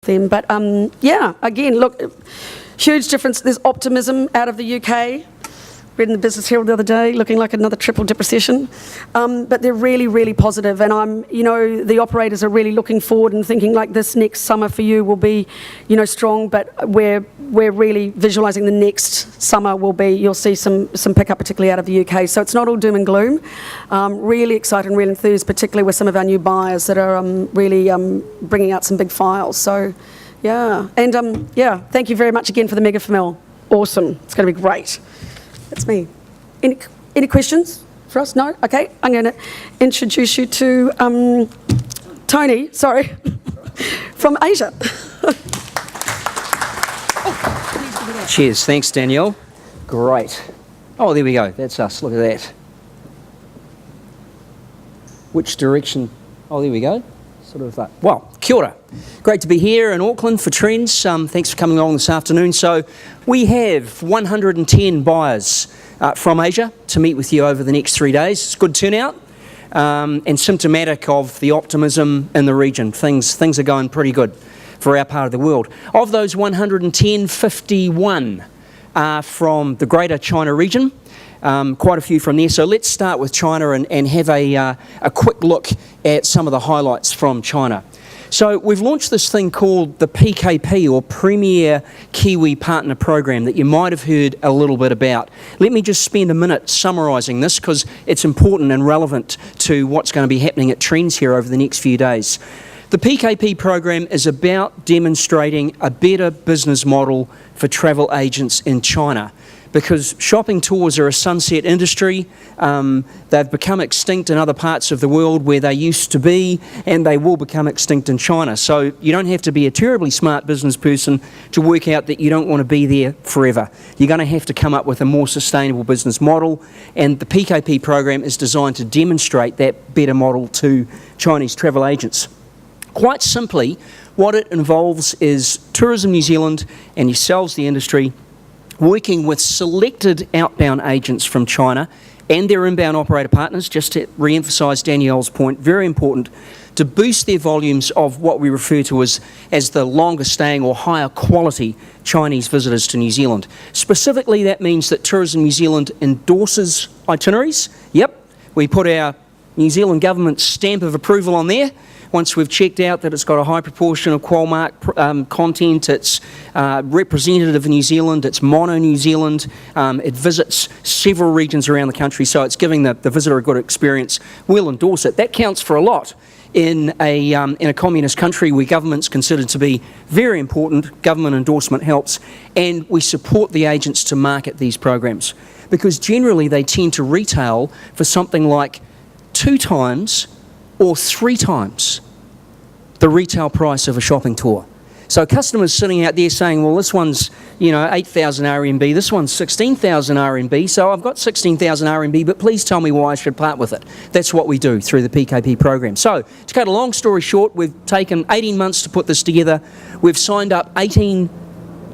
them. But yeah, again, look, huge difference. There's optimism out of the UK. Read in the Business Herald the other day, looking like another triple-dip recession. But they're really, really positive. And the operators are really looking forward and thinking like this next summer for you will be, strong. But we're really visualising the next summer will be, you'll see some pickup, particularly out of the UK. So it's not all doom and gloom. Really excited and really enthused, particularly with some of our new buyers that are really bringing out some big files. So yeah, and thank you very much again for the Mega Famil. Awesome. It's going to be great. That's me. Any questions for us? No? Okay. I'm going to introduce you to Tony, from Asia. Cheers. Thanks, Danielle. Great. Oh, there we go. That's us. Look at that. Which direction? Oh, there we go. Sort of that. Well, kia ora. Great to be here in Auckland for Trends. Thanks for coming along this afternoon. So we have 110 buyers from Asia to meet with you over the next 3 days. It's a good turnout and symptomatic of the optimism in the region. Things are going pretty good for our part of the world. Of those 110, 51 are from the Greater China region. Quite a few from there. So let's start with China and have a quick look at some of the highlights from China. So we've launched this thing called the PKP, or Premier Kiwi Partner Program, that you might have heard a little bit about. Let me just spend a minute summarising this because it's important and relevant to what's going to be happening at Trends here over the next few days. The PKP program is about demonstrating a better business model for travel agents in China, because shopping tours are a sunset industry. They've become extinct in other parts of the world where they used to be, and they will become extinct in China. So you don't have to be a terribly smart business person to work out that you don't want to be there forever. You're going to have to come up with a more sustainable business model, and the PKP program is designed to demonstrate that better model to Chinese travel agents. Quite simply, what it involves is Tourism New Zealand and yourselves, the industry, working with selected outbound agents from China and their inbound operator partners, just to re-emphasise Danielle's point, very important, to boost their volumes of what we refer to as the longer staying or higher quality Chinese visitors to New Zealand. Specifically, that means that Tourism New Zealand endorses itineraries. Yep, we put our New Zealand government stamp of approval on there. Once we've checked out that it's got a high proportion of Qualmark content, it's representative of New Zealand, it's mono New Zealand, it visits several regions around the country, so it's giving the visitor a good experience, we'll endorse it. That counts for a lot in a communist country where government's considered to be very important. Government endorsement helps, and we support the agents to market these programs, because generally they tend to retail for something like 2 times or 3 times the retail price of a shopping tour. So customers sitting out there saying, well, this one's 8,000 RMB, this one's 16,000 RMB, so I've got 16,000 RMB, but please tell me why I should part with it. That's what we do through the PKP program. So to cut a long story short, we've taken 18 months to put this together. We've signed up 18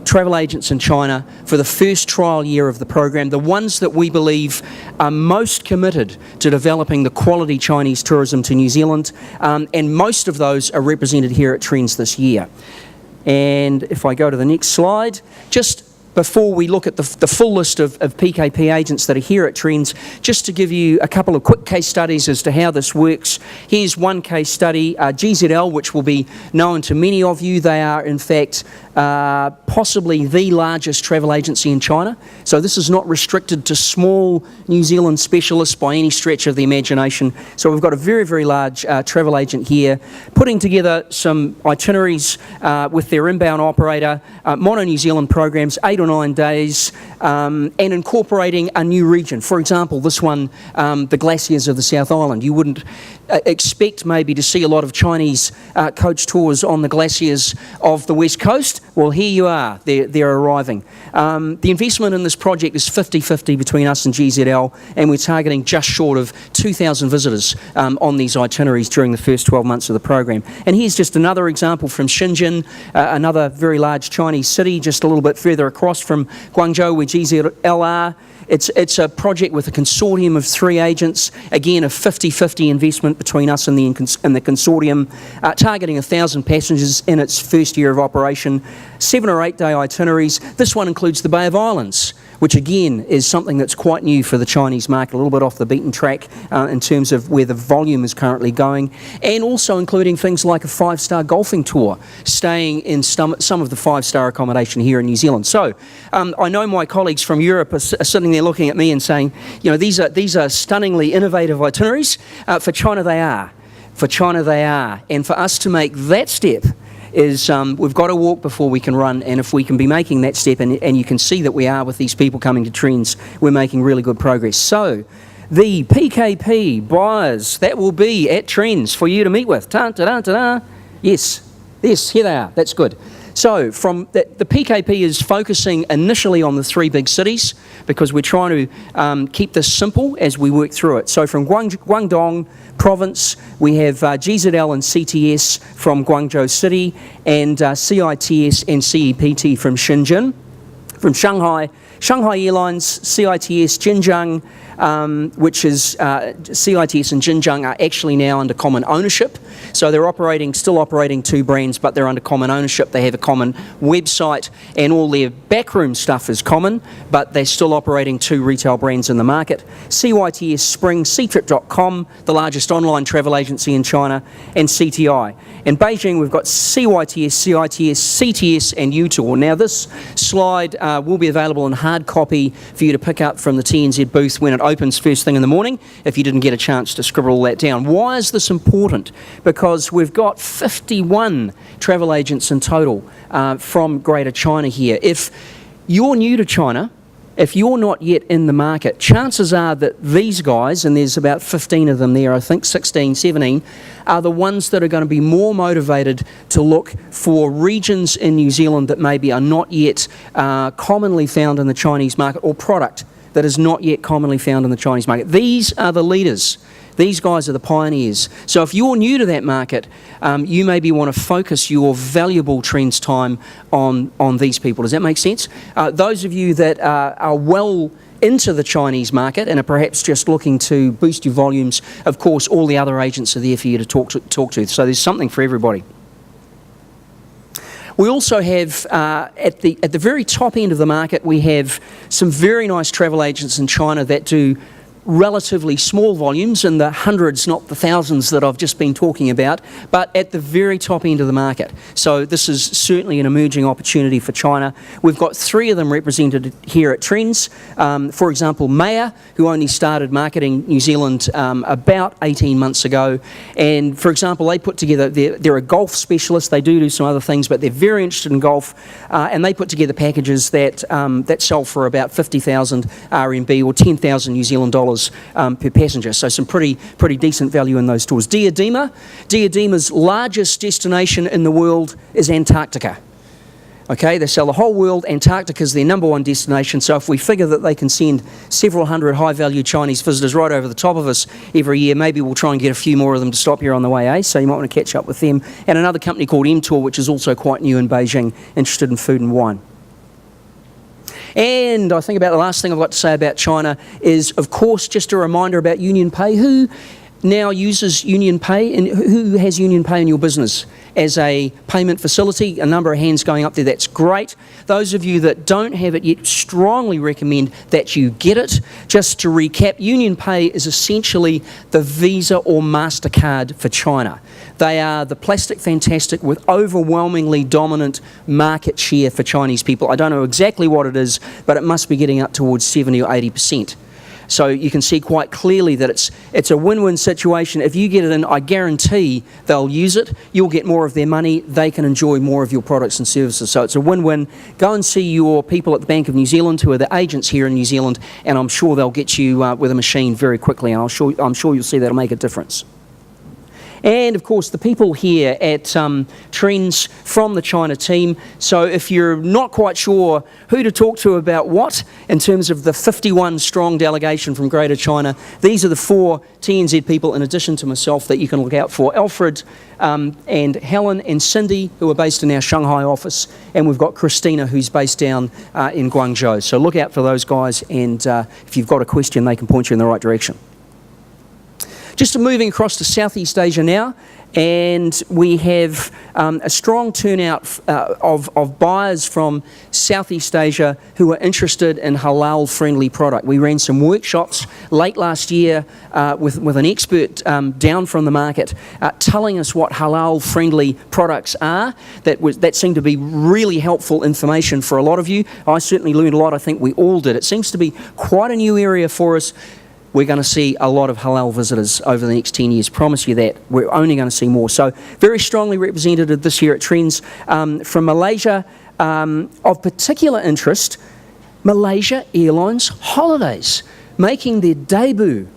travel agents in China for the first trial year of the program, the ones that we believe are most committed to developing the quality Chinese tourism to New Zealand, and most of those are represented here at Trends this year. And if I go to the next slide, just before we look at the full list of PKP agents that are here at Trends, just to give you a couple of quick case studies as to how this works. Here's one case study, GZL, which will be known to many of you. They are, in fact, possibly the largest travel agency in China. So this is not restricted to small New Zealand specialists by any stretch of the imagination. So we've got a very, very large travel agent here, putting together some itineraries with their inbound operator, mono New Zealand programs, 8 or 9 days, and incorporating a new region. For example, this one, the glaciers of the South Island. You wouldn't expect maybe to see a lot of Chinese coach tours on the glaciers of the West Coast. Well, here you are. They're arriving. The investment in this project is 50-50 between us and GZL, and we're targeting just short of 2,000 visitors on these itineraries during the first 12 months of the program. And here's just another example from Shenzhen, another very large Chinese city, just a little bit further across from Guangzhou, where GZL are. It's a project with a consortium of 3 agents, again a 50-50 investment agreement between us and the consortium, targeting 1,000 passengers in its first year of operation, 7 or 8 day itineraries. This one includes the Bay of Islands, which again is something that's quite new for the Chinese market, a little bit off the beaten track in terms of where the volume is currently going, and also including things like a 5-star golfing tour, staying in some of the 5-star accommodation here in New Zealand. So I know my colleagues from Europe are sitting there looking at me and saying, you know, these are stunningly innovative itineraries. For China they are. For China they are. And for us to make that step is we've got to walk before we can run, and if we can be making that step, and you can see that we are with these people coming to Trends, we're making really good progress. So the PKP buyers that will be at Trends for you to meet with. Yes, here they are. That's good. So from the PKP is focusing initially on the 3 big cities because we're trying to keep this simple as we work through it. So from Guangdong province, we have GZL and CTS from Guangzhou City, and CITS and CEPT from Shenzhen. From Shanghai Airlines, CITS, Jinjiang, which is CITS and Jinjiang are actually now under common ownership. So they're still operating 2 brands, but they're under common ownership. They have a common website, and all their backroom stuff is common, but they're still operating 2 retail brands in the market. CYTS Spring, Ctrip.com, the largest online travel agency in China, and CTI. In Beijing, we've got CYTS, CITS, CTS, and UTour. Now, this slide will be available in hard copy for you to pick up from the TNZ booth when it opens first thing in the morning, if you didn't get a chance to scribble all that down. Why is this important? Because we've got 51 travel agents in total from Greater China here. If you're new to China, if you're not yet in the market, chances are that these guys, and there's about 15 of them there, I think 16, 17, are the ones that are going to be more motivated to look for regions in New Zealand that maybe are not yet commonly found in the Chinese market, or product that is not yet commonly found in the Chinese market. These are the leaders. These guys are the pioneers. So if you're new to that market, you maybe want to focus your valuable Trends time on these people. Does that make sense? Those of you that are well into the Chinese market and are perhaps just looking to boost your volumes, of course, all the other agents are there for you to talk to. So there's something for everybody. We also have, at the very top end of the market, we have some very nice travel agents in China that do relatively small volumes, in the hundreds, not the thousands that I've just been talking about, but at the very top end of the market. So this is certainly an emerging opportunity for China. We've got 3 of them represented here at Trends. For example, Maya, who only started marketing New Zealand about 18 months ago. And for example, they put together, they're a golf specialist, they do some other things, but they're very interested in golf, and they put together packages that sell for about 50,000 RMB or 10,000 New Zealand dollars per passenger, so some pretty decent value in those tours. Diadema's largest destination in the world is Antarctica. Okay, they sell the whole world. Antarctica is their #1 destination, so if we figure that they can send several hundred high-value Chinese visitors right over the top of us every year, maybe we'll try and get a few more of them to stop here on the way, so you might want to catch up with them. And another company called MTour, which is also quite new in Beijing, interested in food and wine. And I think about the last thing I've got to say about China is, of course, just a reminder about UnionPay. Who now uses UnionPay, and who has UnionPay in your business as a payment facility? A number of hands going up there. That's great. Those of you that don't have it yet, strongly recommend that you get it. Just to recap, UnionPay is essentially the Visa or MasterCard for China. They are the plastic fantastic with overwhelmingly dominant market share for Chinese people. I don't know exactly what it is, but it must be getting up towards 70 or 80%. So you can see quite clearly that it's a win-win situation. If you get it in, I guarantee they'll use it. You'll get more of their money. They can enjoy more of your products and services. So it's a win-win. Go and see your people at the Bank of New Zealand, who are the agents here in New Zealand, and I'm sure they'll get you with a machine very quickly, and I'm sure you'll see that'll make a difference. And of course, the people here at Trends from the China team. So if you're not quite sure who to talk to about what, in terms of the 51 strong delegation from Greater China, these are the 4 TNZ people, in addition to myself, that you can look out for. Alfred and Helen and Cindy, who are based in our Shanghai office, and we've got Christina, who's based down in Guangzhou. So look out for those guys, and if you've got a question, they can point you in the right direction. Just moving across to Southeast Asia now, and we have a strong turnout of buyers from Southeast Asia who are interested in halal-friendly product. We ran some workshops late last year with an expert down from the market telling us what halal-friendly products are. That seemed to be really helpful information for a lot of you. I certainly learned a lot. I think we all did. It seems to be quite a new area for us. We're going to see a lot of halal visitors over the next 10 years. Promise you that. We're only going to see more. So very strongly represented this year at Trends. From Malaysia, of particular interest, Malaysia Airlines Holidays, making their debut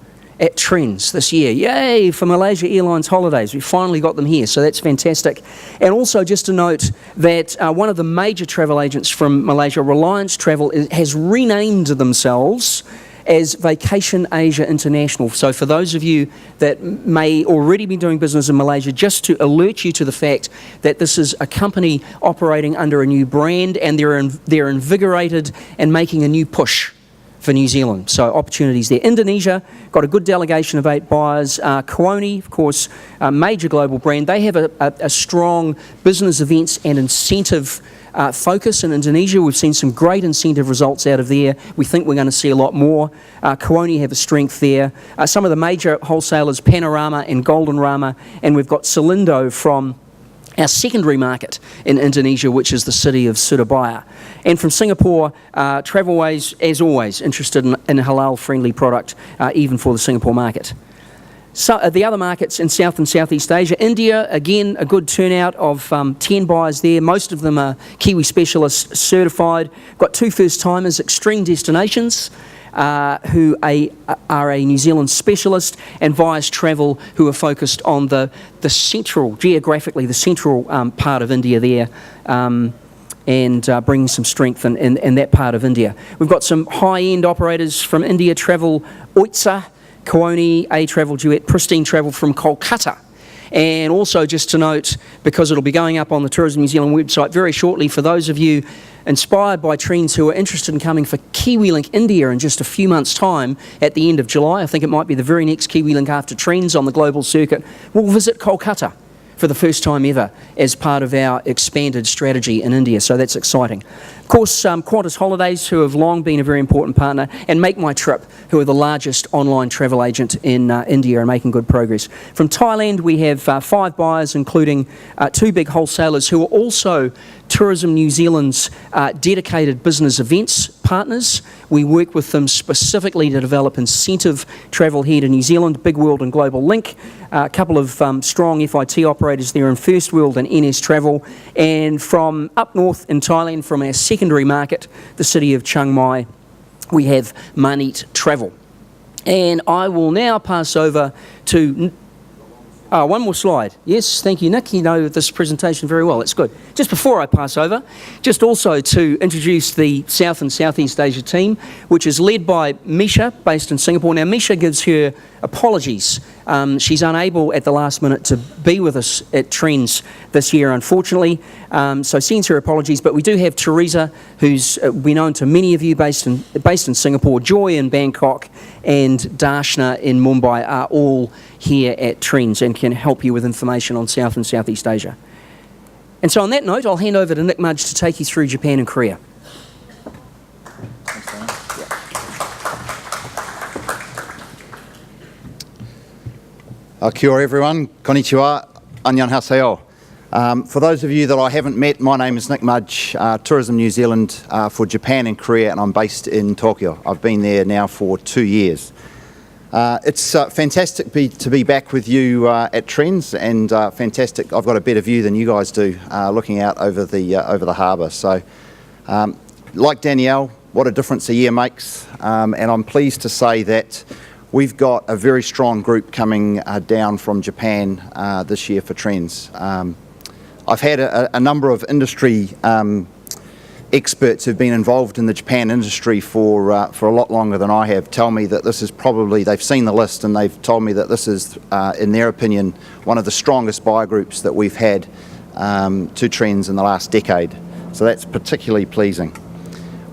at Trends this year. Yay for Malaysia Airlines Holidays. We finally got them here, so that's fantastic. And also just to note that one of the major travel agents from Malaysia, Reliance Travel, has renamed themselves as Vacation Asia International. So for those of you that may already be doing business in Malaysia, just to alert you to the fact that this is a company operating under a new brand, and they're invigorated and making a new push for New Zealand. So opportunities there. Indonesia, got a good delegation of 8 buyers. Kuoni, of course, a major global brand. They have a strong business events and incentive focus in Indonesia. We've seen some great incentive results out of there. We think we're going to see a lot more. Kuoni have a strength there. Some of the major wholesalers, Panorama and Golden Rama, and we've got Selindo from our secondary market in Indonesia, which is the city of Surabaya. And from Singapore, Travelways, as always, interested in halal-friendly product, even for the Singapore market. So the other markets in South and Southeast Asia, India, again, a good turnout of 10 buyers there. Most of them are Kiwi Specialist certified. Got 2 first-timers, Extreme Destinations, who are a New Zealand specialist, and Vias Travel, who are focused on the central, geographically, the central part of India there, and bringing some strength in that part of India. We've got some high-end operators from India, Travel Oitsa, Kuoni, A Travel Duet, Pristine Travel from Kolkata. And also just to note, because it'll be going up on the Tourism New Zealand website very shortly, for those of you inspired by Trends who are interested in coming for KiwiLink India in just a few months' time at the end of July, I think it might be the very next KiwiLink after Trends on the global circuit, we'll visit Kolkata for the first time ever as part of our expanded strategy in India, so that's exciting. Of course, Qantas Holidays, who have long been a very important partner, and Make My Trip, who are the largest online travel agent in India and making good progress. From Thailand, we have 5 buyers, including 2 big wholesalers who are also Tourism New Zealand's dedicated business events partners. We work with them specifically to develop incentive travel here to New Zealand, Big World and Global Link, a couple of strong FIT operators there in First World and NS Travel, and from up north in Thailand, from our secondary market, the city of Chiang Mai, we have Manit Travel. And I will now pass over to... one more slide. Yes, thank you, Nick. You know this presentation very well. It's good. Just before I pass over, just also to introduce the South and Southeast Asia team, which is led by Misha, based in Singapore. Now, Misha gives her apologies. She's unable at the last minute to be with us at Trends this year, unfortunately. So sends her apologies. But we do have Teresa, who's been known to many of you, based in Singapore. Joy in Bangkok, and Darshna in Mumbai are all here at Trends and can help you with information on South and Southeast Asia. And so on that note, I'll hand over to Nick Mudge to take you through Japan and Korea. Kia ora everyone, konnichiwa, annyeonghaseyo. For those of you that I haven't met, my name is Nick Mudge, Tourism New Zealand for Japan and Korea, and I'm based in Tokyo. I've been there now for 2 years. It's fantastic to be back with you at Trends, and fantastic. I've got a better view than you guys do, looking out over the harbour. So, like Danielle, what a difference a year makes, and I'm pleased to say that we've got a very strong group coming down from Japan this year for Trends. I've had a number of industry experts who've been involved in the Japan industry for a lot longer than I have tell me that this is probably, they've seen the list and they've told me that this is, in their opinion, one of the strongest buyer groups that we've had to Trends in the last decade. So that's particularly pleasing.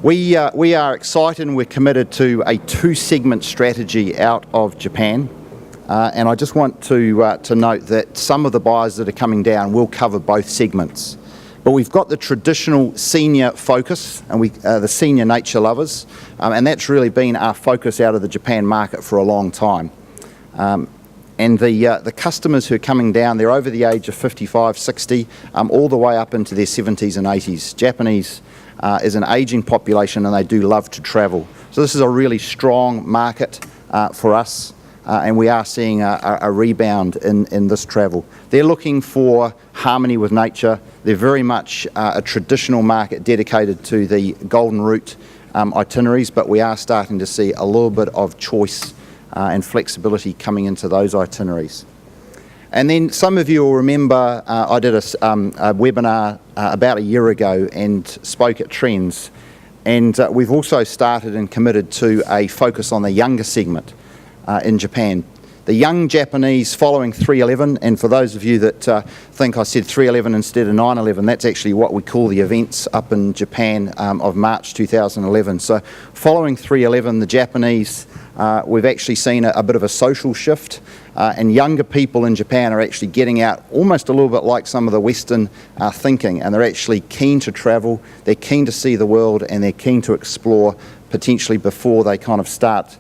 We are excited and we're committed to a 2-segment strategy out of Japan. And I just want to note that some of the buyers that are coming down will cover both segments. But we've got the traditional senior focus, and the senior nature lovers, and that's really been our focus out of the Japan market for a long time. And the customers who are coming down, they're over the age of 55, 60, all the way up into their 70s and 80s. Japanese is an ageing population, and they do love to travel. So this is a really strong market for us. And we are seeing a rebound in this travel. They're looking for harmony with nature. They're very much a traditional market dedicated to the Golden Route itineraries, but we are starting to see a little bit of choice and flexibility coming into those itineraries. And then some of you will remember I did a webinar about a year ago and spoke at Trends. And we've also started and committed to a focus on the younger segment. In Japan. The young Japanese following 311, and for those of you that think I said 311 instead of 911, that's actually what we call the events up in Japan of March 2011. So following 311, the Japanese, we've actually seen a bit of a social shift, and younger people in Japan are actually getting out almost a little bit like some of the Western thinking, and they're actually keen to travel, they're keen to see the world, and they're keen to explore potentially before they kind of start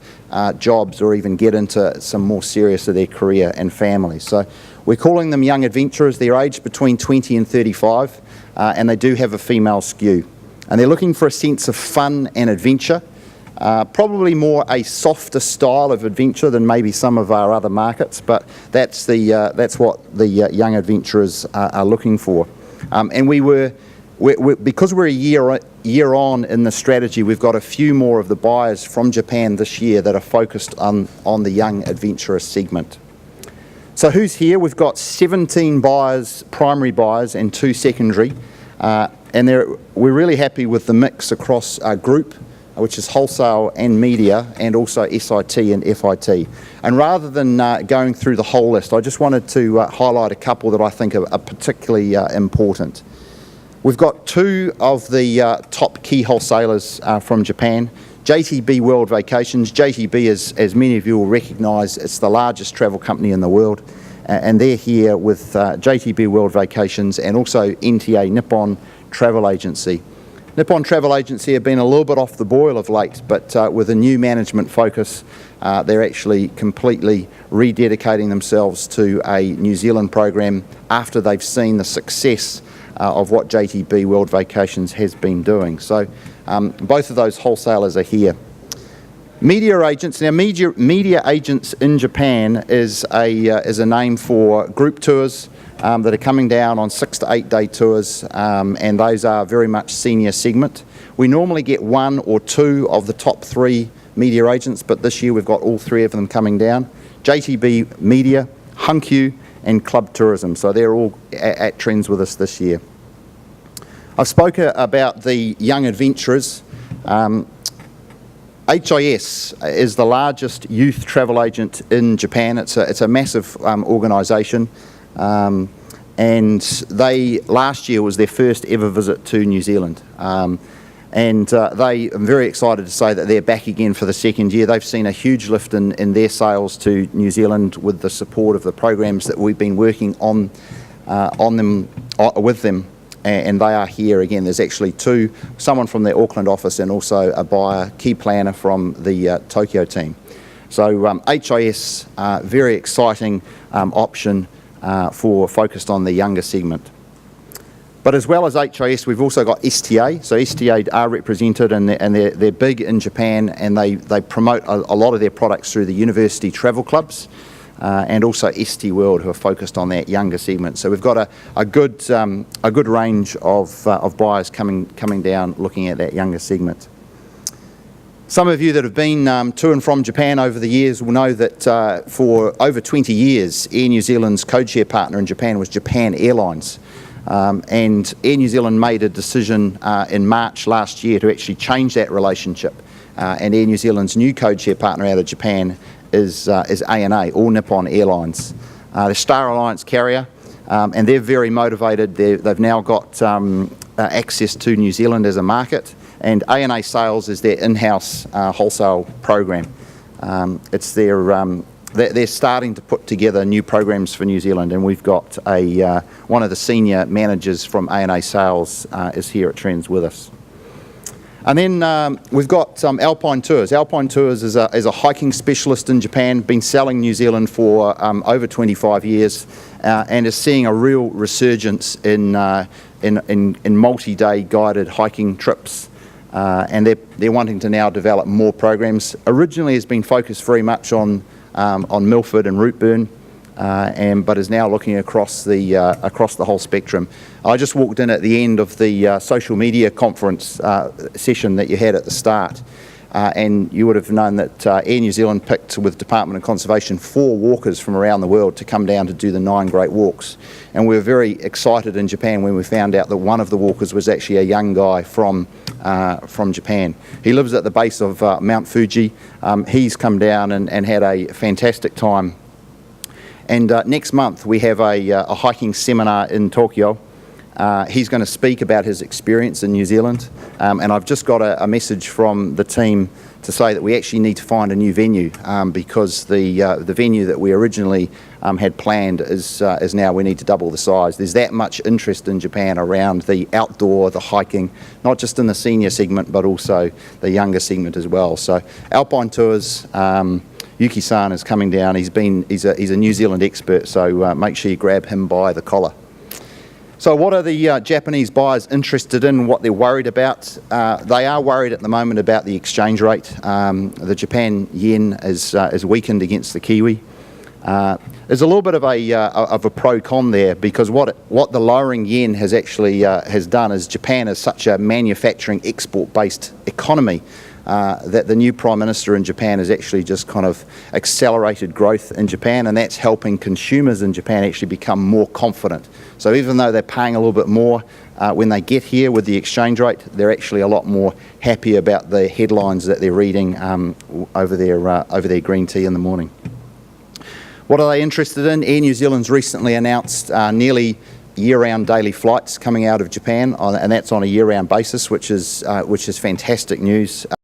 jobs or even get into some more serious of their career and family. So we're calling them young adventurers. They're aged between 20 and 35, and they do have a female skew. And they're looking for a sense of fun and adventure, probably more a softer style of adventure than maybe some of our other markets, but that's what the young adventurers are looking for. And because we're a year on in the strategy, we've got a few more of the buyers from Japan this year that are focused on the young adventurer segment. So who's here? We've got 17 buyers, primary buyers, and 2 secondary. And we're really happy with the mix across our group, which is wholesale and media, and also SIT and FIT. And rather than going through the whole list, I just wanted to highlight a couple that I think are particularly important. We've got 2 of the top key wholesalers from Japan. JTB World Vacations. JTB, as many of you will recognise, it's the largest travel company in the world. And they're here with JTB World Vacations and also NTA, Nippon Travel Agency. Nippon Travel Agency have been a little bit off the boil of late, but with a new management focus, they're actually completely rededicating themselves to a New Zealand program after they've seen the success of what JTB World Vacations has been doing. So both of those wholesalers are here. Media agents. Now, media agents in Japan is a name for group tours that are coming down on 6 to 8 day tours, and those are very much senior segment. We normally get 1 or 2 of the top 3 media agents, but this year we've got all 3 of them coming down. JTB Media, Hankyu, and Club Tourism. So they're all at Trends with us this year. I've spoken about the young adventurers. HIS is the largest youth travel agent in Japan. It's a massive organisation, and last year was their first ever visit to New Zealand. I'm very excited to say that they're back again for the second year. They've seen a huge lift in their sales to New Zealand with the support of the programs that we've been working on with them. And they are here again. There's actually 2, someone from the Auckland office and also a buyer, key planner from the Tokyo team. So HIS, very exciting option for focused on the younger segment. But as well as HIS, we've also got STA. So STA are represented, and they're big in Japan, and they promote a lot of their products through the university travel clubs. And also ST World, who are focused on that younger segment. So we've got a good range of buyers coming down looking at that younger segment. Some of you that have been to and from Japan over the years will know that for over 20 years, Air New Zealand's codeshare partner in Japan was Japan Airlines. And Air New Zealand made a decision in March last year to actually change that relationship. And Air New Zealand's new codeshare partner out of Japan is ANA, All Nippon Airlines. The Star Alliance carrier, and they're very motivated. They've now got access to New Zealand as a market, and ANA Sales is their in-house wholesale program. It's their they're starting to put together new programs for New Zealand, and we've got one of the senior managers from A&A Sales is here at Trends with us. And then we've got Alpine Tours. Alpine Tours is a hiking specialist in Japan, been selling New Zealand for over 25 years, and is seeing a real resurgence in multi-day guided hiking trips. And they're wanting to now develop more programs. Originally, it's been focused very much on Milford and Routeburn, but is now looking across the whole spectrum. I just walked in at the end of the social media conference session that you had at the start, and you would have known that Air New Zealand picked, with Department of Conservation, 4 walkers from around the world to come down to do the 9 Great Walks. And we were very excited in Japan when we found out that one of the walkers was actually a young guy from Japan. He lives at the base of Mount Fuji. He's come down and had a fantastic time. And next month we have a hiking seminar in Tokyo. He's going to speak about his experience in New Zealand, and I've just got a message from the team to say that we actually need to find a new venue, because the venue that we originally had planned is now, we need to double the size. There's that much interest in Japan around the outdoor, the hiking, not just in the senior segment but also the younger segment as well. So Alpine Tours, Yuki-san is coming down. He's a New Zealand expert, so make sure you grab him by the collar. So what are the Japanese buyers interested in, what they're worried about? They are worried at the moment about the exchange rate. The Japan yen is weakened against the Kiwi. There's a little bit of a pro-con there, because what the lowering yen has actually has done is, Japan is such a manufacturing export-based economy that the new Prime Minister in Japan has actually just kind of accelerated growth in Japan, and that's helping consumers in Japan actually become more confident. So even though they're paying a little bit more when they get here with the exchange rate, they're actually a lot more happy about the headlines that they're reading over their green tea in the morning. What are they interested in? Air New Zealand's recently announced nearly year-round daily flights coming out of Japan, and that's on a year-round basis, which is fantastic news.